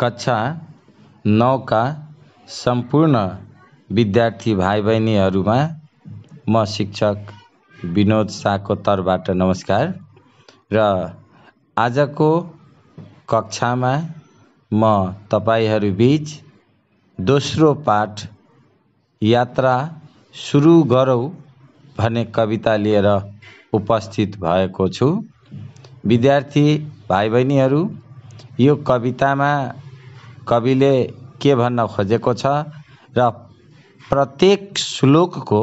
कक्षा 9 का सम्पूर्ण विद्यार्थी भाइ बहिनीहरूमा म शिक्षक विनोद शाहको तर्फबाट नमस्कार। र आजको कक्षामा म तपाईहरू बीच दोस्रो पाठ यात्रा सुरु गरौँ भन्ने कविता लिएर उपस्थित भएको छु। विद्यार्थी भाइ बहिनीहरू, यो कवितामा कविले के भन्न खोजेको छ र प्रत्येक श्लोकको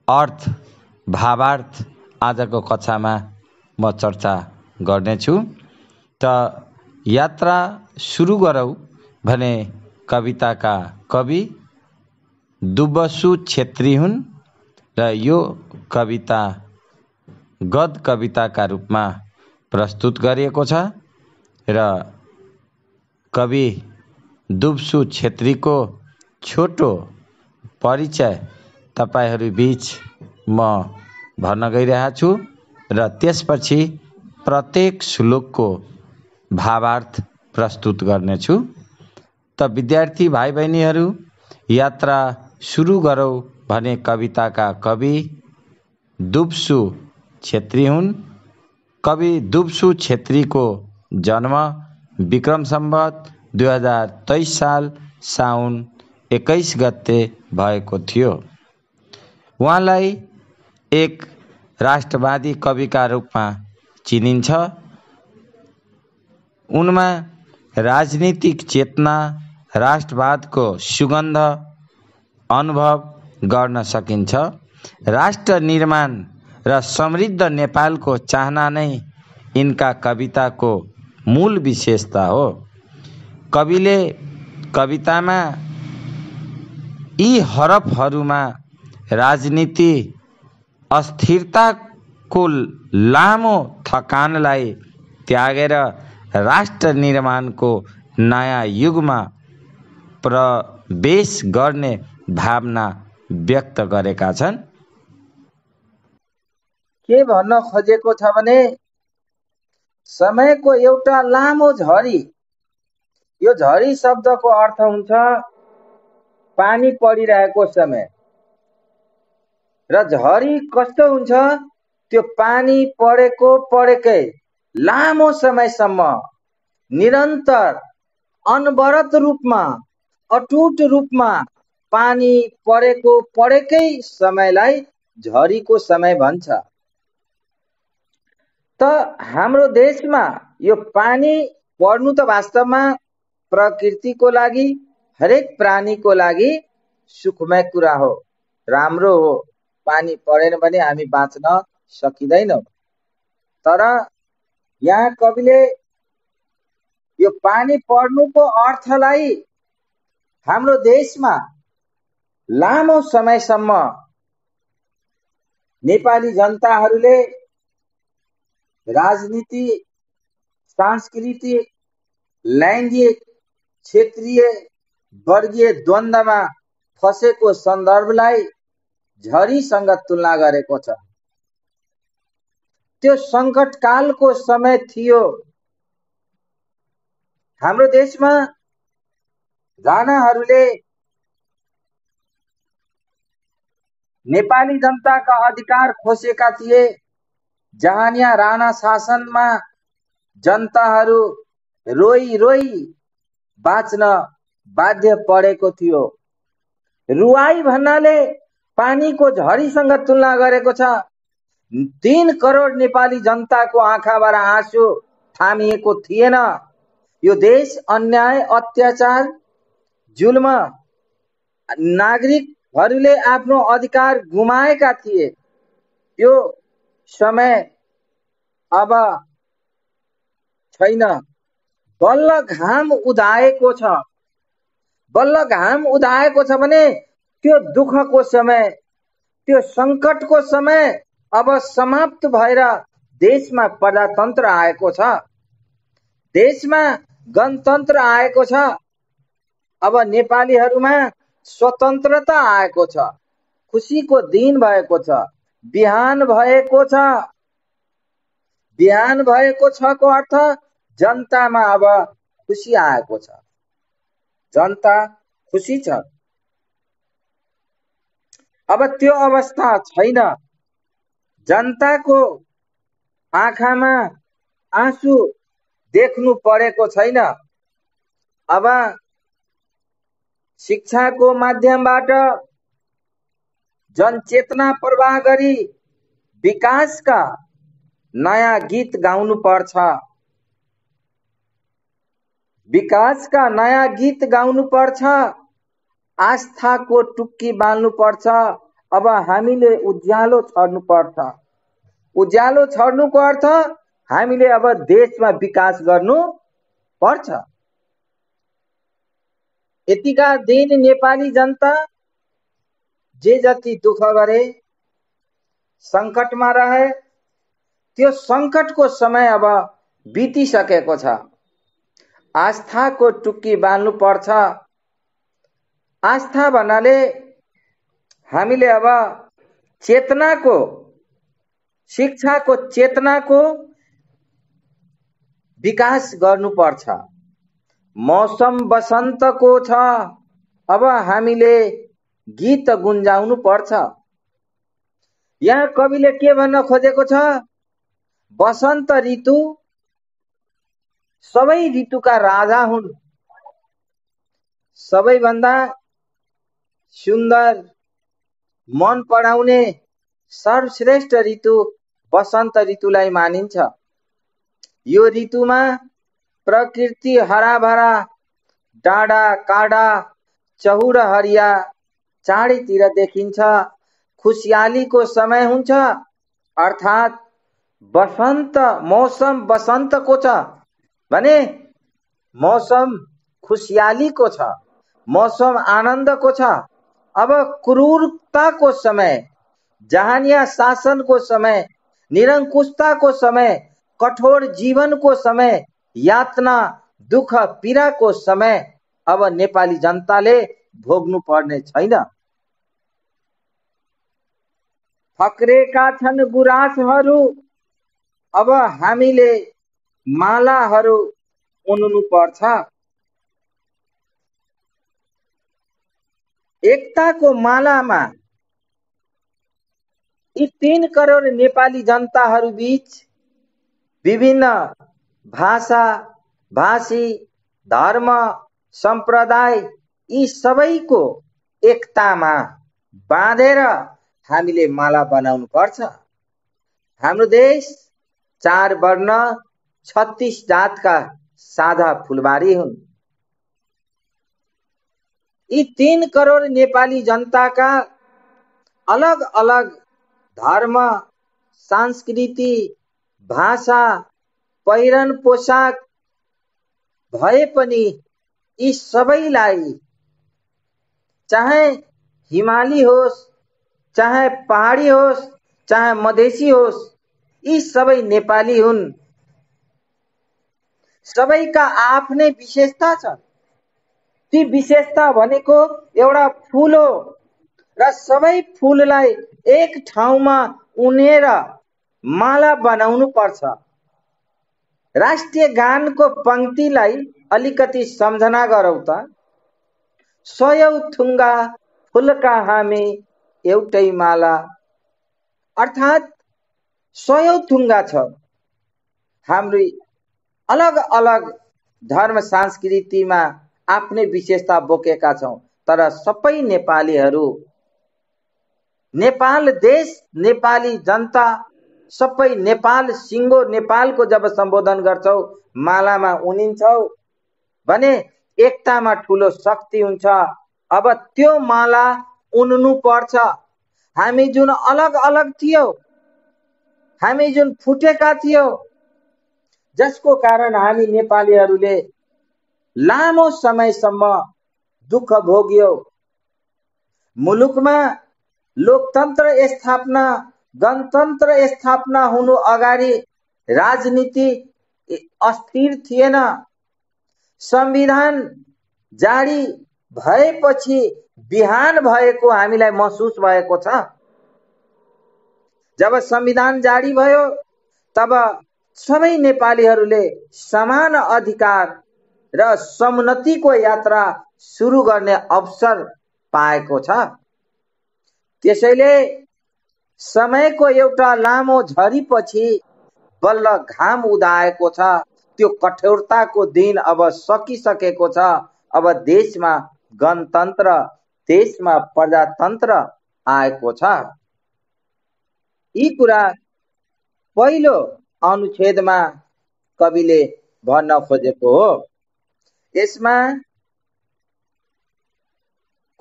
अर्थ भावार्थ आजको कक्षामा म चर्चा गर्नेछु। त यात्रा सुरु गरौँ भने कविताका कवि दुब्बसु छेत्री हुन् र यो कविता गद्य कविताका रूपमा प्रस्तुत गरिएको छ र कवि दुब्बसु छेत्रीको छोटो परिचय तपाईहरू बीच म भन्न गइरहेको छु र त्यसपछि प्रत्येक श्लोकको भावार्थ प्रस्तुत गर्नेछु। त विद्यार्थी भाइ बहिनीहरू, यात्रा सुरु गरौँ भने कविताका कवि दुब्बसु छेत्री हुन्। कवि दुब्बसु छेत्रीको जन्म विक्रम सम्वत 2023 साल साउन 21 गते भएको थियो। उहाँलाई एक राष्ट्रवादी कविका रूपमा चिनिन्छ। उनमा राजनीतिक चेतना, राष्ट्रवादको सुगन्ध अनुभव गर्न सकिन्छ। राष्ट्र निर्माण र समृद्ध नेपालको चाहना नै यिनका कविताको मूल विशेषता हो। कविले कवितामा यी हरफहरूमा राजनीति अस्थिरताको लामो थकानलाई त्यागेर राष्ट्र निर्माणको नयाँ युगमा प्रवेश गर्ने भावना व्यक्त गरेका छन्। के भन्न खोजेको छ भने समयको एउटा लामो झरी। यो झरी शब्दको अर्थ हुन्छ पानी परिरहेको समय। र झरी कस्तो हुन्छ? त्यो पानी परेकै लामो समयसम्म निरन्तर अनवरत रूपमा अटुट रूपमा पानी परेकै समयलाई झरीको समय भन्छ। त हाम्रो देशमा यो पानी पर्नु त वास्तवमा प्रकृतिको लागि, हरेक प्राणीको लागि सुखमय कुरा हो, राम्रो हो। पानी परेन भने हामी बाँच्न सकिँदैनौँ। तर यहाँ कविले यो पानी पर्नुको अर्थलाई हाम्रो देशमा लामो समयसम्म नेपाली जनताहरूले राजनीति, सांस्कृतिक, लैङ्गिक, क्षेत्रीय, वर्गीय द्वन्द्वमा फसेको सन्दर्भलाई झरीसँग तुलना गरेको छ। त्यो सङ्कटकालको समय थियो। हाम्रो देशमा राणाहरूले नेपाली जनताका अधिकार खोसेका थिए। जहानिया राणा शासनमा जनताहरू रोई बाँच्न बाध्य परेको थियो। रुवाई भन्नाले पानीको झरीसँग तुलना गरेको छ। 3 करोड नेपाली जनताको आँखाबाट आँसु थामिएको थिएन। यो देश अन्याय, अत्याचार, जुल्म, नागरिकहरूले आफ्नो अधिकार गुमाएका थिए। यो समय अब छैन। बल्ल घाम उदाएको छ। बल्ल घाम उदाएको छ भने त्यो दुःखको समय, त्यो सङ्कटको समय अब समाप्त भएर देशमा प्रजातन्त्र आएको छ, देशमा गणतन्त्र आएको छ। अब नेपालीहरूमा स्वतन्त्रता आएको छ। खुसीको दिन भएको छ। बिहान भएको छ। बिहान भएको छ को अर्थ जनतामा अब खुसी आएको छ। जनता खुसी छ। अब त्यो अवस्था छैन। जनताको आँखामा आँसु देख्नु परेको छैन। अब शिक्षाको माध्यमबाट जनचेतना प्रवाह गरी विकासका नयाँ गीत गाउनु पर्छ। विकासका नयाँ गीत गाउनु पर्छ। आस्थाको टुक्की बाल्नु पर्छ। अब हामीले उज्यालो छर्नु पर्छ। उज्यालो छर्नुको अर्थ हामीले अब देशमा विकास गर्नु पर्छ। यतिका दिन नेपाली जनता जे जति दुःख गरे, संकटमा रहे, त्यो संकटको समय अब बितिसकेको छ। आस्थाको टुक्की बाल्नु पर्छ। आस्था भन्नाले हामीले अब चेतनाको, शिक्षाको चेतनाको विकास गर्नुपर्छ। मौसम बसन्तको छ। अब हामीले गीत गुन्जाउनु पर्छ। यहाँ कविले के भन्न खोजेको छ? बसन्त ऋतु सबै ऋतुका राजा हुन्। सबैभन्दा सुन्दर, मन पराउने सर्वश्रेष्ठ ऋतु बसन्त ऋतुलाई मानिन्छ। यो ऋतुमा प्रकृति हराभरा, डाँडा काँडा चहुर हरिया चारैतिर देखिन्छ। खुसियालीको समय हुन्छ। अर्थात् बसन्त, मौसम बसन्तको छ भने मौसम खुसियालीको छ, मौसम आनन्दको छ। अब क्रूरताको समय, जहानिया शासनको समय, निरंकुशताको समय, कठोर जीवनको समय, यातना दुःख पीडाको समय अब नेपाली जनताले भोग्नु पर्ने छैन। फक्रेका छन् गुराँसहरू। अब हामीले मालाहरू उन्नु पर्छ। एकताको मालामा यी 3 करोड नेपाली जनताहरू बीच विभिन्न भाषा, भाषी, धर्म, सम्प्रदाय यी सबैको एकतामा बाँधेर हामीले माला बनाउनु पर्छ। हाम्रो देश 4 वर्ण 36 जातका साझा फुलबारी हुन्। यी 3 करोड नेपाली जनताका अलग अलग धर्म, संस्कृति, भाषा, पहिरन पोसाक भए पनि यी सबैलाई, चाहे हिमाली होस्, चाहे पहाडी होस्, चाहे मधेसी होस्, यी सबै नेपाली हुन्। सबैका आफ्नै विशेषता छ। ती विशेषता भनेको एउटा फूल हो र सबै फूललाई एक ठाउँमा उनेर माला बनाउनु पर्छ। राष्ट्रिय गानको पंक्तिलाई अलिकति सम्झना गरौँ त। सयौं थुङ्गा फूलका हामी एउटै माला। अर्थात् सयौं थुङ्गा छ। हाम्रो अलग अलग धर्म संस्कृतिमा आफ्नै विशेषता बोकेका छौं, तर सबै नेपालीहरू, नेपाल देश, नेपाली जनता, सबै नेपाल सिङ्गो नेपालको जब सम्बोधन गर्छौ, मालामा उनिन्छौ भने एकतामा ठूलो शक्ति हुन्छ। अब त्यो माला उन्नु पर्छ। हामी जुन अलग अलग थियौ, हामी जुन फुटेका थियौ, जसको कारण हामी नेपालीहरूले लामो समयसम्म दुःख भोग्यौ। मुलुकमा लोकतन्त्र स्थापना, गणतन्त्र स्थापना हुनु अगाडि राजनीति अस्थिर थिएन। संविधान जारी भएपछि बिहान भएको हामीलाई महसुस भएको छ। जब संविधान जारी भयो तब सबै नेपालीहरूले समान अधिकार र समुन्नतिको यात्रा सुरु गर्ने अवसर पाएको छ। त्यसैले समयको एउटा लामो झरीपछि बल्ल घाम उदाएको छ। त्यो कठोरताको दिन अब सकिसकेको छ। अब देशमा गणतन्त्र, देशमा प्रजातन्त्र आएको छ। यी कुरा पहिलो अनुच्छेदमा कविले भन्न खोजेको हो। यसमा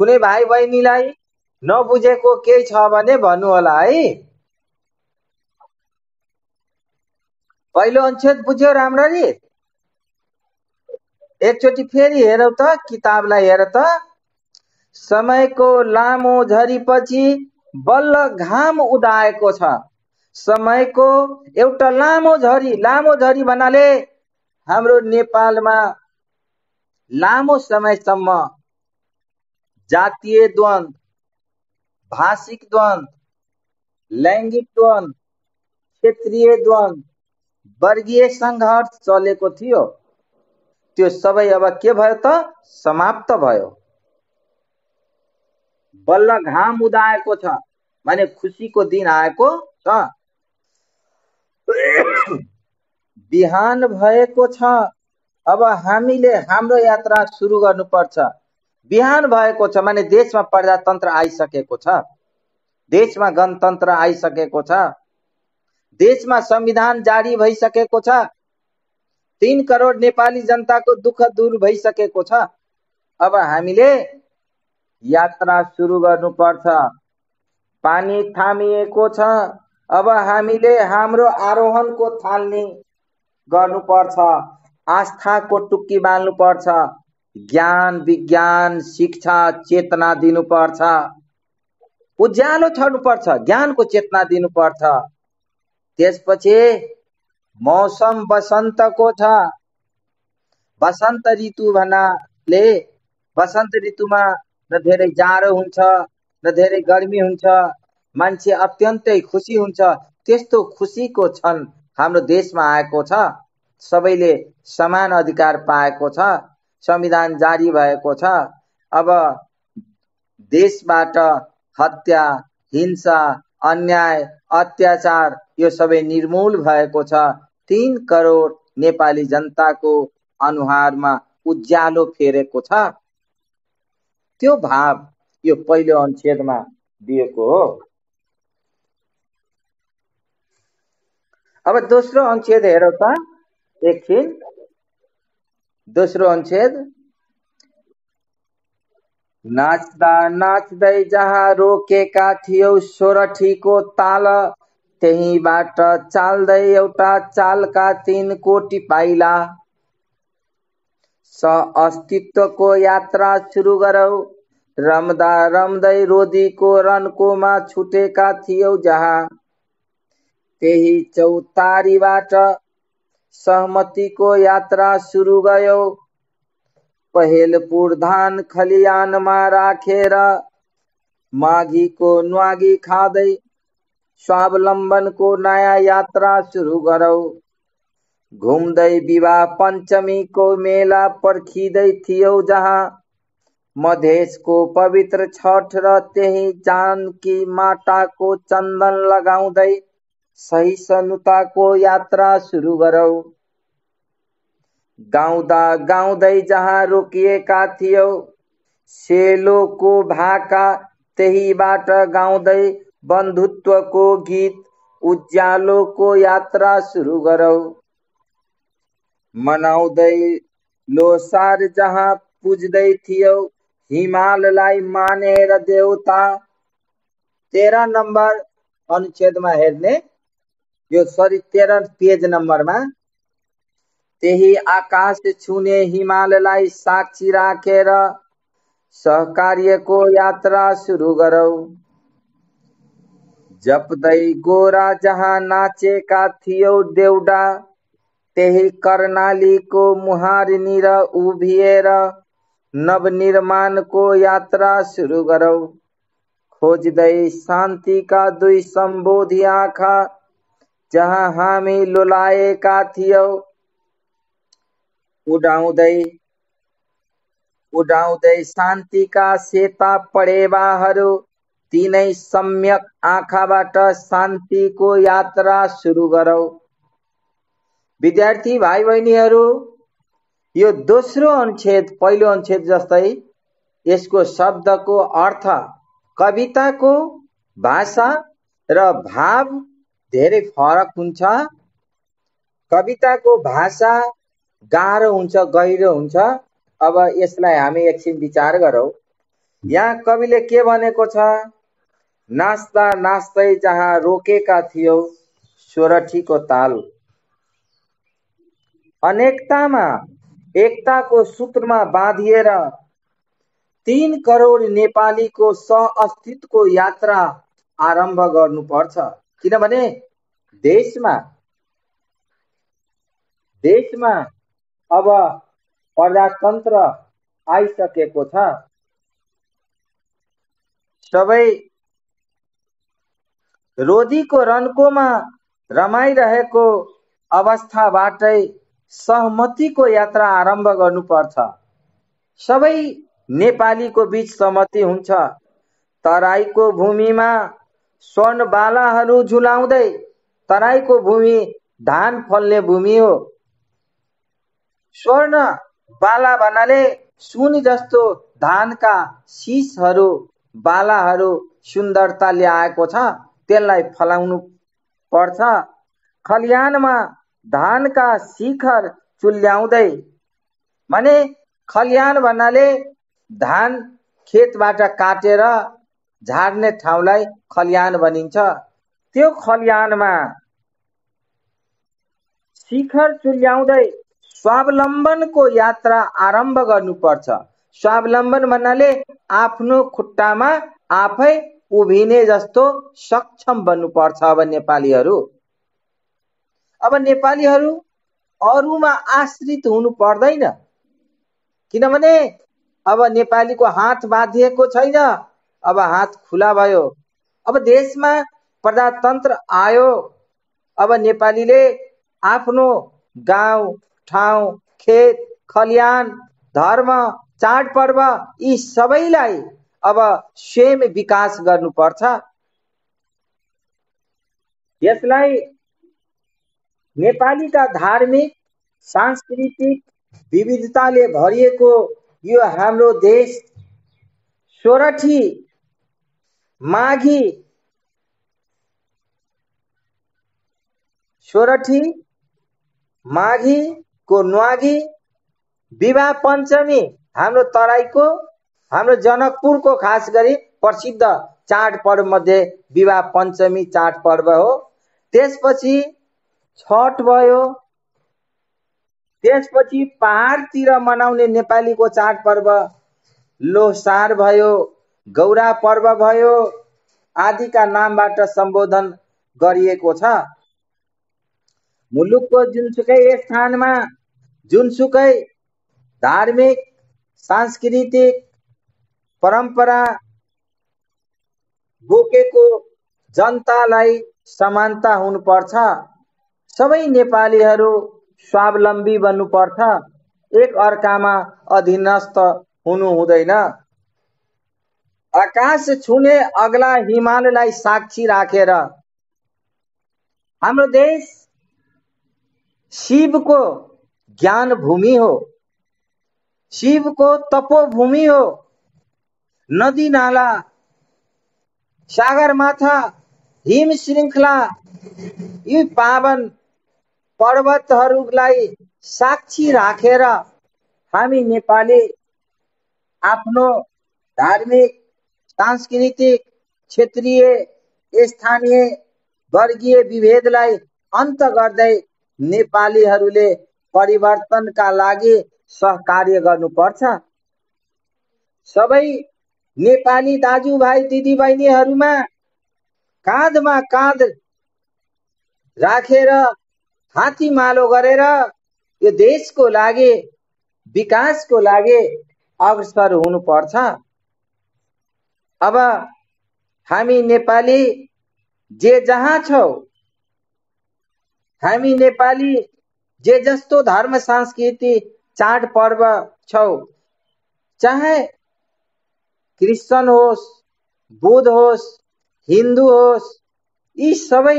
कुनै भाइ बहिनीलाई नबुझेको केही छ भने भन्नु होला है। पहिलो अनुच्छेद बुझ्यो राम्ररी? एकचोटि फेरि हेरौँ त, किताबलाई हेर त। समयको लामो झरीपछि बल्ल घाम उदाएको छ। समयको एउटा लामो झरी भन्नाले हाम्रो नेपालमा लामो समयसम्म जातीय द्वन्द्व, भाषिक द्वन्द्व, लैङ्गिक द्वन्द्व, क्षेत्रीय द्वन्द्व, वर्गीय सङ्घर्ष चलेको थियो। त्यो सबै अब के भयो त? समाप्त भयो। बल्ल घाम उदाएको छ भने खुसीको दिन आएको छ। बिहान भएको छ। अब हामीले हाम्रो यात्रा सुरु गर्नुपर्छ। बिहान भएको छ भने देशमा प्रजातन्त्र आइसकेको छ, देशमा गणतन्त्र आइसकेको छ, देशमा संविधान जारी भइसकेको छ, 3 करोड नेपाली जनताको दुःख दूर भइसकेको छ। अब हामीले यात्रा सुरु गर्नुपर्छ। पानी थामिएको छ। अब हामीले हाम्रो आरोहणको थालनी गर्नुपर्छ। आस्थाको टुक्की बाल्नुपर्छ। ज्ञान, विज्ञान, शिक्षा, चेतना दिनुपर्छ। उज्यालो छर्नुपर्छ, ज्ञानको चेतना दिनुपर्छ। त्यसपछि मौसम बसन्तको छ। बसन्त ऋतु भन्नाले बसन्त ऋतुमा न धेरै जाडो हुन्छ न धेरै गर्मी हुन्छ। मान्छे अत्यन्तै खुसी हुन्छ। त्यस्तो खुसीको क्षण हाम्रो देशमा आएको छ। सबैले समान अधिकार पाएको छ। संविधान जारी भएको छ। अब देशबाट हत्या, हिंसा, अन्याय, अत्याचार यो सबै निर्मूल भएको छ। 3 करोड नेपाली जनताको अनुहारमा उज्यालो फेरेको छ। त्यो भाव यो पहिलो अनुच्छेदमा दिएको हो। अब दोस्रो अनुच्छेद हेरौँ त एकछिन। दोस्रो अनुच्छेद, नाच्दा नाच्दै जहाँ रोकेका थियौ सोरठीको ताल, त्यहीबाट चाल्दै एउटा चालका 3 कोटी पाइला। अस्तित्वको यात्रा सुरु गरौ। रम्दा रम्दै रोदीको रन्कोमा छुटेका थियौ जहाँ, त्यही चौतारीबाट सहमतिको यात्रा सुरु गयो। पहेलपुर धान खलियानमा राखेर माघीको न्वागी खाँदै स्वावलम्बनको नयाँ यात्रा सुरु गरौ। घुम्दै विवाह पञ्चमीको मेला पर्खिँदै थियौ जहाँ, मधेसको पवित्र छठ र त्यही जानकी माटाको चन्दन लगाउँदै सहिष्णुताको यात्रा सुरु गरौ। गाउँदा गाउँदै जहाँ रोकिएका थियौ सेलोको भाका, त्यहीबाट गाउँदै बन्धुत्वको गीत उज्यालोको यात्रा सुरु गरौ। मनाउँदै लोसार जहाँ पुज्दै थियौ हिमाललाई मानेर देउता। 13 नम्बर अनुच्छेदमा हेर्ने, यो 13 पेज नम्बरमा, त्यही आकाश छुने हिमाललाई साक्षी राखेर सहकार्यको यात्रा सुरु गरौ। जप्दै गोरा जहाँ नाचेका थियौ देउडा, त्यही कर्णालीको मुहारनिर उभिएर नवनिर्माणको यात्रा सुरु गरौ। खोज्दै शान्तिका 2 सम्बोधी आँखा, जहाँ हामी लोलाएका थियौ। उडाउँदै शान्तिका सेता पडेवाहरू तिनै सम्यक आँखाबाट शान्तिको यात्रा सुरु गरौ। विद्यार्थी भाइ बहिनीहरू, यो दोस्रो अनुच्छेद पहिलो अनुच्छेद जस्तै यसको शब्दको अर्थ, कविताको भाषा र भाव धेरै फरक हुन्छ। कविताको भाषा गाह्रो हुन्छ, गहिरो हुन्छ। अब यसलाई हामी एकछिन विचार गरौँ। यहाँ कविले के भनेको छ? नाच्दा नाच्दै जहाँ रोकेका थियौ सोरठीको ताल, अनेकतामा एकताको सूत्रमा बाँधिएर 3 करोड नेपालीको सह-अस्तित्वको यात्रा आरम्भ गर्नुपर्छ। किनभने देशमा अब प्रजातन्त्र आइसकेको छ। सबै रोदीको रन्कोमा रमाइरहेको अवस्थाबाटै सहमतिको यात्रा आरम्भ गर्नुपर्छ। सबै नेपालीको बीच सहमति हुन्छ। तराईको भूमिमा स्वर्णबालाहरू झुलाउँदै, तराईको भूमि धान फल्ने भूमि हो। स्वर्ण बाला भन्नाले सुन जस्तो धानका शीषहरू, बालाहरू सुन्दरता ल्याएको छ, त्यसलाई फलाउनु पर्छ। खलियानमा धानका शिखर चुल्याउँदै, माने खलियान भन्नाले धान खेतबाट काटेर झार्ने ठाउँलाई खलियान भनिन्छ। त्यो खलियानमा शिखर चुल्याउँदै स्वावलम्बनको यात्रा आरम्भ गर्नुपर्छ। स्वावलम्बन भन्नाले आफ्नो खुट्टामा आफै उभिने जस्तो सक्षम बन्नुपर्छ। अब नेपालीहरू अरूमा आश्रित हुनु पर्दैन। किनभने अब नेपालीको हात बाँधिएको छैन, अब हात खुला भयो। अब देशमा प्रजातन्त्र आयो। अब नेपालीले आफ्नो गाउँ ठाउँ, खेत खलियान, धर्म, चाडपर्व यी सबैलाई अब स्वयं विकास गर्नुपर्छ। यसलाई नेपालीका धार्मिक सांस्कृतिक विविधताले भरिएको यो हाम्रो देश सोरठी माघीको न्वागी, विवाह पञ्चमी हाम्रो तराईको, हाम्रो जनकपुरको खास गरी प्रसिद्ध चाडपर्व मध्ये विवाह पञ्चमी चाडपर्व हो। त्यसपछि छठ भयो। त्यसपछि पहाडतिर मनाउने नेपालीको चाडपर्व लोसार भयो, गौरा पर्व भयो, आदिका नामबाट सम्बोधन गरिएको छ। मुलुकको जुनसुकै स्थानमा जुनसुकै धार्मिक सांस्कृतिक परम्परा बोकेको जनतालाई समानता हुनुपर्छ। सबै नेपालीहरू स्वावलम्बी बन्नुपर्छ। एक अर्कामा अधीनस्थ हुनु हुँदैन। आकाश छुने अग्ला हिमाललाई साक्षी राखेर हाम्रो देश शिवको ज्ञान भूमि हो, शिवको तपोभूमि हो। नदी नाला, सागरमाथा, हिम श्रृङ्खला, यी पावन पर्वतहरूलाई साक्षी राखेर हामी नेपाली आफ्नो धार्मिक सांस्कृतिक क्षेत्रीय स्थानीय वर्गीय विभेदलाई अन्त गर्दै नेपालीहरूले परिवर्तनका लागि सहकार्य गर्नुपर्छ। सबै नेपाली दाजुभाइ दिदीबहिनीहरूमा काँधमा काँध राखेर हातीमालो गरेर यो देशको लागि विकासको लागि अग्रसर हुनुपर्छ। अब हामी नेपाली जे जहाँ छौँ, हामी नेपाली जे जस्तो धर्म संस्कृति चाडपर्व छौँ, चाहे क्रिस्चियन होस्, बुद्ध होस्, हिन्दू होस्, यी सबै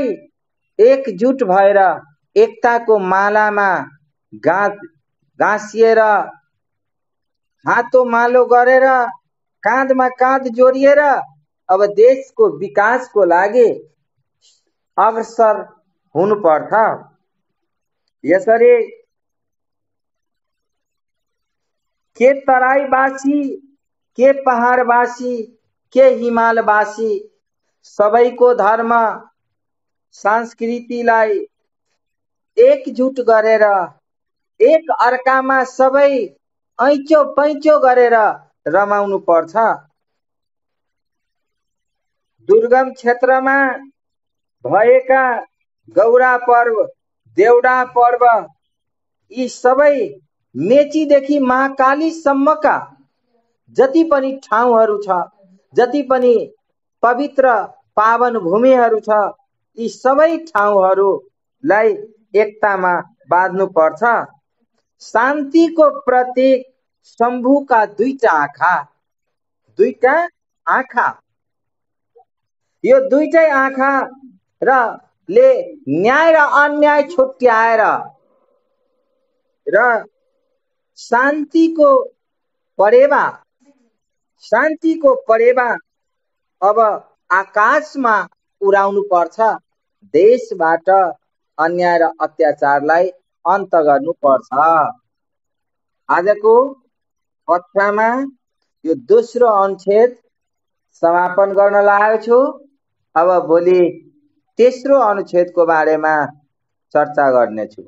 एकजुट भएर एकताको मालामा गाँसिएर हातोमालो गरेर काँधमा काँध जोडिएर अब देशको विकासको लागि अग्रसर हुनुपर्छ। यसरी के तराईवासी, के पहाडवासी, के हिमालवासी सबैको धर्म संस्कृतिलाई एकजुट गरेर एक अर्कामा सबै ऐचो पैचो गरेर रमाउनु पर्छ। दुर्गम क्षेत्रमा भएका गौरा पर्व, देउडा पर्व, यी सबै मेचीदेखि महाकालीसम्मका जति पनि ठाउँहरू छ, जति पनि पवित्र पावन भूमिहरू छ, यी सबै ठाउँहरूलाई एकतामा बाँध्नु पर्छ। शान्तिको प्रतीक शम्भुका दुईटा आँखा, यो दुईटै आँखा र ले न्याय र अन्याय छुट्याएर र शान्तिको परेवा अब आकाशमा उडाउनु पर्छ। देशबाट अन्याय र अत्याचारलाई अन्त गर्नुपर्छ। आजको कक्षामा यो दोस्रो अनुच्छेद समापन गर्न लागेको छु। अब भोलि तेस्रो अनुच्छेदको बारेमा चर्चा गर्नेछु।